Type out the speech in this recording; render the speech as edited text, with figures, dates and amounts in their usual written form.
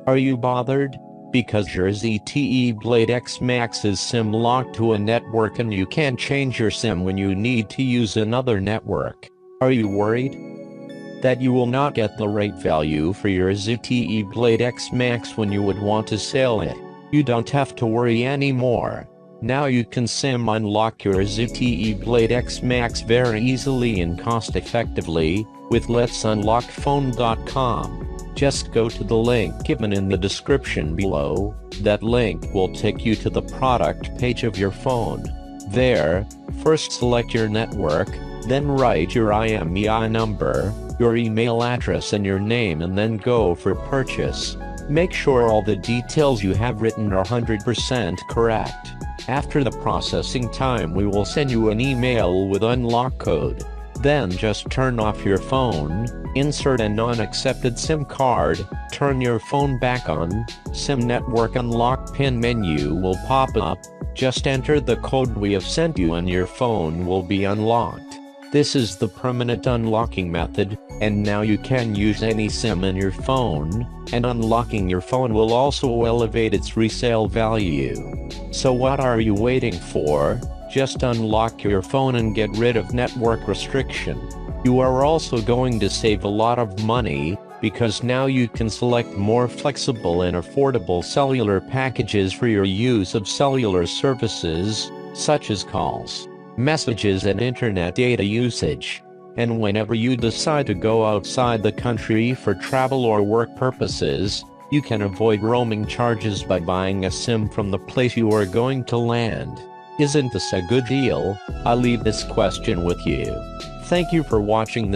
Are you bothered? Because your ZTE Blade X Max is SIM locked to a network and you can't change your SIM when you need to use another network. Are you worried that you will not get the right value for your ZTE Blade X Max when you would want to sell it? You don't have to worry anymore. Now you can SIM unlock your ZTE Blade X Max very easily and cost effectively with letsunlockphone.com. Just go to the link given in the description below. That link will take you to the product page of your phone. There, first select your network, then write your IMEI number, your email address and your name, and then go for purchase. Make sure all the details you have written are 100% correct. After the processing time, we will send you an email with unlock code. Then just turn off your phone, insert a non-accepted SIM card, turn your phone back on, SIM network unlock pin menu will pop up, just enter the code we have sent you and your phone will be unlocked. This is the permanent unlocking method, and now you can use any SIM in your phone, and unlocking your phone will also elevate its resale value. So what are you waiting for? Just unlock your phone and get rid of network restriction. You are also going to save a lot of money, because now you can select more flexible and affordable cellular packages for your use of cellular services, such as calls, messages and internet data usage. And whenever you decide to go outside the country for travel or work purposes, you can avoid roaming charges by buying a SIM from the place you are going to land. Isn't this a good deal? I leave this question with you. Thank you for watching.